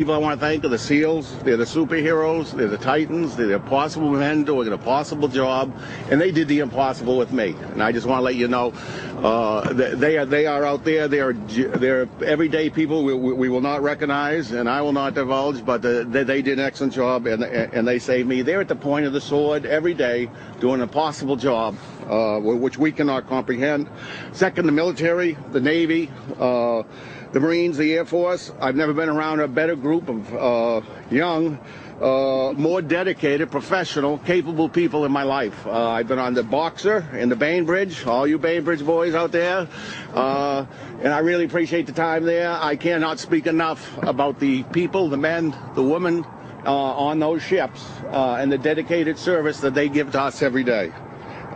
People I want to thank are the SEALs. They're the superheroes. They're the Titans. They're the impossible men doing an impossible job, and they did the impossible with me. And I just want to let you know, they are out there. They're everyday people we will not recognize, and I will not divulge. But they did an excellent job, and they saved me. They're at the point of the sword every day, doing an impossible job, which we cannot comprehend. Second, the military, the Navy. The Marines, the Air Force. I've never been around a better group of young, more dedicated, professional, capable people in my life. I've been on the Boxer and the Bainbridge, all you Bainbridge boys out there, and I really appreciate the time there. I cannot speak enough about the people, the men, the women on those ships, and the dedicated service that they give to us every day.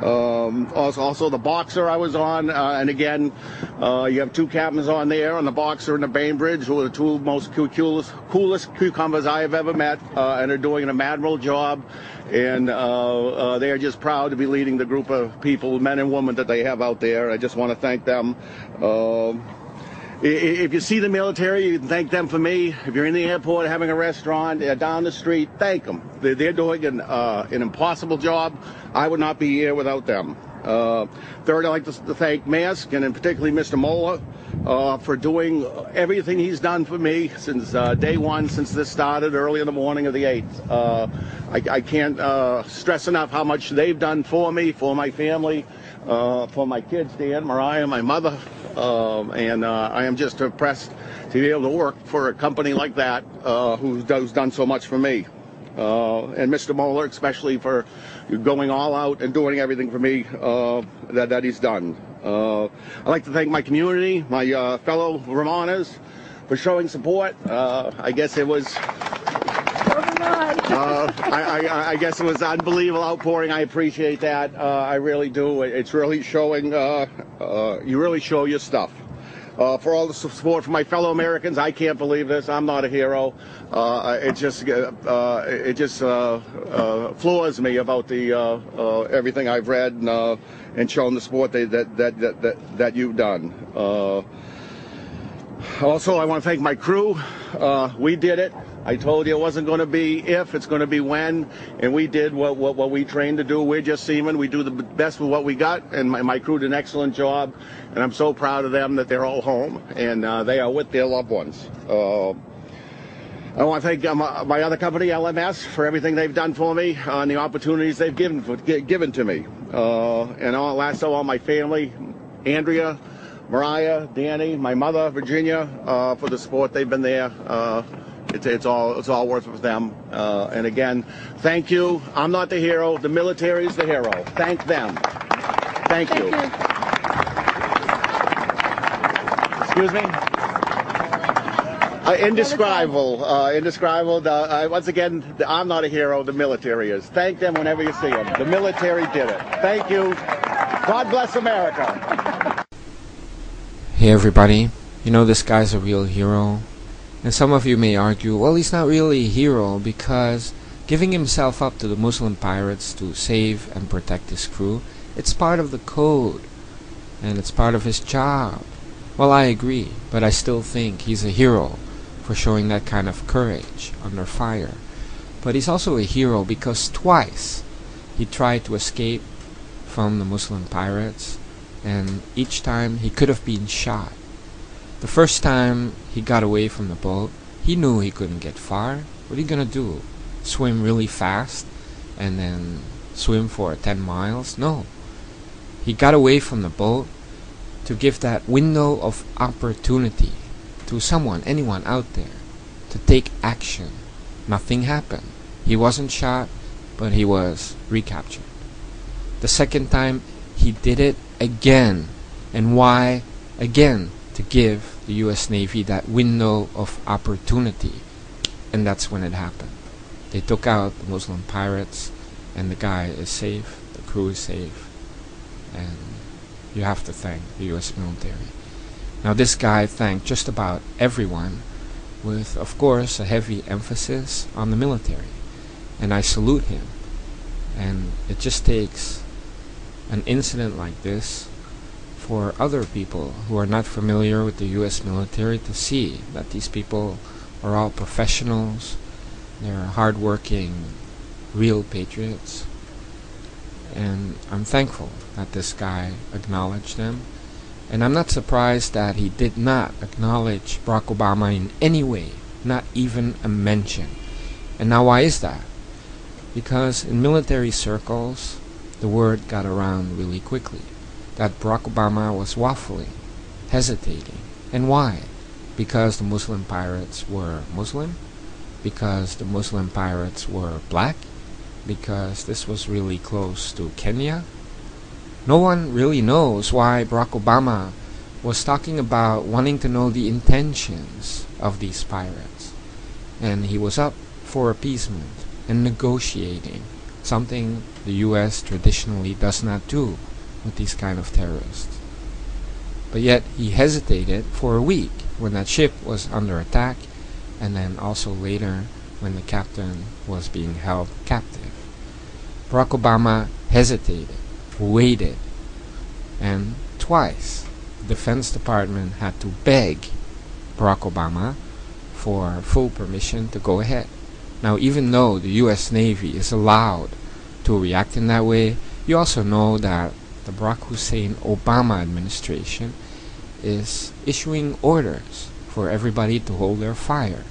Also the Boxer I was on, and again, you have two captains on there on the Boxer and the Bainbridge, who are the two most coolest cucumbers I have ever met, and are doing an admirable job, and they are just proud to be leading the group of people, men and women, that they have out there. I just want to thank them. If you see the military, you can thank them for me. If you're in the airport having a restaurant down the street, thank them. They're doing an impossible job. I would not be here without them. Third, I'd like to thank Mask, and in particularly Mr. Moeller, for doing everything he's done for me since day one, since this started early in the morning of the 8th. I can't stress enough how much they've done for me, for my family, for my kids, Dan, Mariah, my mother, and I am just impressed to be able to work for a company like that who's done so much for me. And Mr. Moeller, especially for going all out and doing everything for me that he's done. I'd like to thank my community, my fellow Vermonters, for showing support. I guess it was... I guess it was unbelievable outpouring. I appreciate that. I really do. It's really showing, you really show your stuff. For all the support from my fellow Americans, I can't believe this. I'm not a hero. It just floors me about the everything I've read and shown the support that you've done. Also, I want to thank my crew. We did it. I told you it wasn't going to be if, it's going to be when, and we did what we trained to do. We're just seamen. We do the best with what we got, and my crew did an excellent job, and I'm so proud of them that they're all home, and they are with their loved ones. I want to thank my other company, LMS, for everything they've done for me and the opportunities they've given to me. And last of all, my family, Andrea, Mariah, Danny, my mother, Virginia, for the support they've been there. It's all worth it for them. And again, thank you. I'm not the hero. The military is the hero. Thank them. Thank you. Excuse me? Indescribable. Indescribable. Once again, I'm not a hero. The military is. Thank them whenever you see them. The military did it. Thank you. God bless America. Hey everybody. You know this guy's a real hero. And some of you may argue, well, he's not really a hero because giving himself up to the Muslim pirates to save and protect his crew, it's part of the code and it's part of his job. Well, I agree, but I still think he's a hero for showing that kind of courage under fire. But he's also a hero because twice he tried to escape from the Muslim pirates, and each time he could have been shot. The first time he got away from the boat, he knew he couldn't get far. What are you gonna do? Swim really fast and then swim for 10 miles? No. He got away from the boat to give that window of opportunity to someone, anyone out there, to take action. Nothing happened. He wasn't shot, but he was recaptured. The second time, he did it again. And why? Again, to give the US Navy that window of opportunity. And that's when it happened. They took out the Muslim pirates, and the guy is safe, the crew is safe, and you have to thank the US military. Now this guy thanked just about everyone, with of course a heavy emphasis on the military, and I salute him. And it just takes an incident like this for other people who are not familiar with the US military to see that these people are all professionals. They're hardworking, real patriots. And I'm thankful that this guy acknowledged them. And I'm not surprised that he did not acknowledge Barack Obama in any way, not even a mention. And now why is that? Because in military circles, the word got around really quickly that Barack Obama was waffling, hesitating. And why? Because the Muslim pirates were Muslim? Because the Muslim pirates were black? Because this was really close to Kenya? No one really knows why Barack Obama was talking about wanting to know the intentions of these pirates. And he was up for appeasement and negotiating, something the US traditionally does not do with these kind of terrorists. But yet he hesitated for a week when that ship was under attack, and then also later when the captain was being held captive. Barack Obama hesitated, waited, and twice the Defense Department had to beg Barack Obama for full permission to go ahead. Now, even though the US Navy is allowed to react in that way, you also know that the Barack Hussein Obama administration is issuing orders for everybody to hold their fire,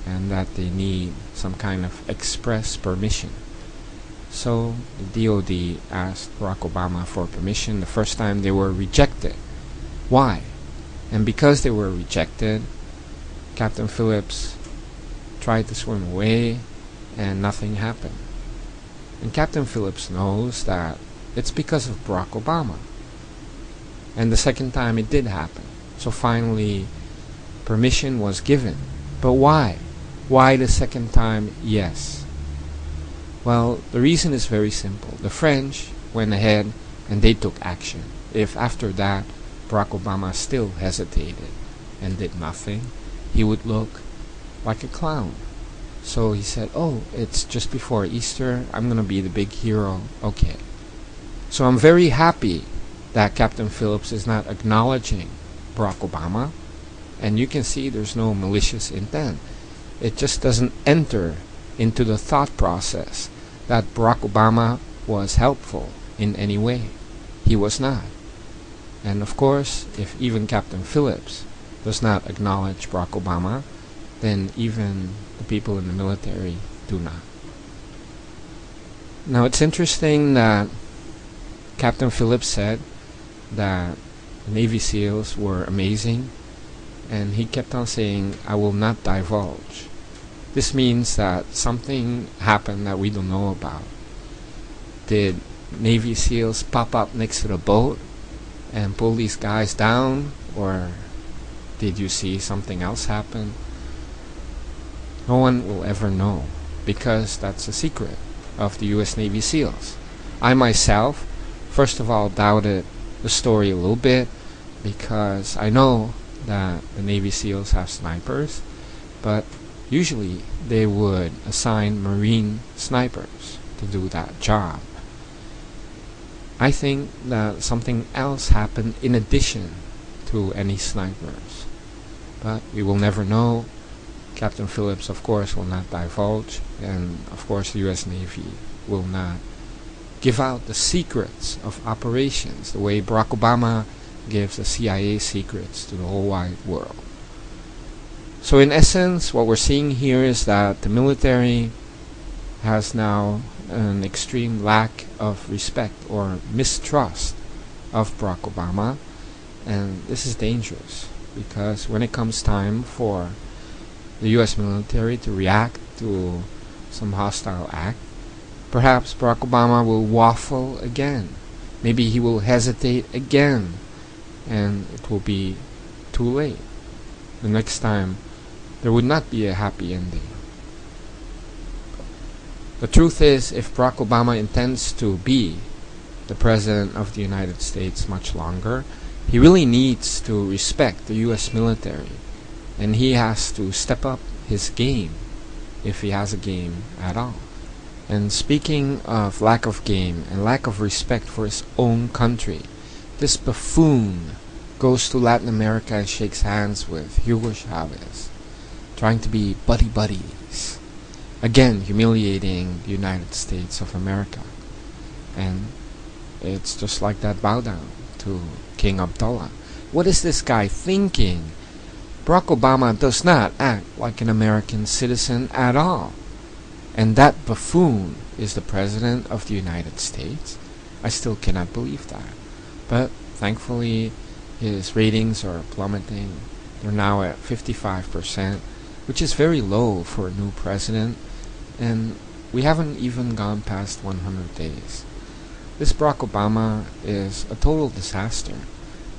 and that they need some kind of express permission. So the DoD asked Barack Obama for permission. The first time they were rejected. Why? And because they were rejected, Captain Phillips tried to swim away and nothing happened. And Captain Phillips knows that it's because of Barack Obama. And the second time it did happen. So finally permission was given. But why? Why the second time yes? Well, the reason is very simple. The French went ahead and they took action. If after that Barack Obama still hesitated and did nothing, he would look like a clown. So he said, oh, it's just before Easter, I'm gonna be the big hero. Okay. So I'm very happy that Captain Phillips is not acknowledging Barack Obama, and you can see there's no malicious intent. It just doesn't enter into the thought process that Barack Obama was helpful in any way. He was not. And of course, if even Captain Phillips does not acknowledge Barack Obama, then even the people in the military do not. Now it's interesting that Captain Phillips said that the Navy SEALs were amazing, and he kept on saying, I will not divulge. This means that something happened that we don't know about. Did Navy SEALs pop up next to the boat and pull these guys down, or did you see something else happen? No one will ever know, because that's a secret of the US Navy SEALs. I myself, first of all, doubted the story a little bit, because I know that the Navy SEALs have snipers, but usually they would assign Marine snipers to do that job. I think that something else happened in addition to any snipers, but we will never know. Captain Phillips, of course, will not divulge, and of course the US Navy will not give out the secrets of operations the way Barack Obama gives the CIA secrets to the whole wide world. So in essence, what we're seeing here is that the military has now an extreme lack of respect or mistrust of Barack Obama, and this is dangerous, because when it comes time for the US military to react to some hostile act, perhaps Barack Obama will waffle again. Maybe he will hesitate again, and it will be too late. The next time there would not be a happy ending. The truth is, if Barack Obama intends to be the President of the United States much longer, he really needs to respect the US military, and he has to step up his game, if he has a game at all. And speaking of lack of game and lack of respect for his own country, this buffoon goes to Latin America and shakes hands with Hugo Chavez. trying to be buddies. Again, humiliating the United States of America. And it's just like that bow down to King Abdullah. What is this guy thinking? Barack Obama does not act like an American citizen at all. And that buffoon is the President of the United States? I still cannot believe that. But thankfully, his ratings are plummeting. They're now at 55%, which is very low for a new president. And we haven't even gone past 100 days. This Barack Obama is a total disaster.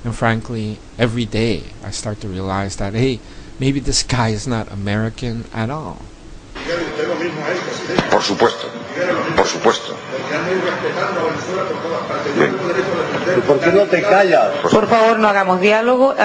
And frankly, every day I start to realize that, hey, maybe this guy is not American at all. Por supuesto, por supuesto. ¿Por qué no te callas? Por favor, no hagamos diálogo.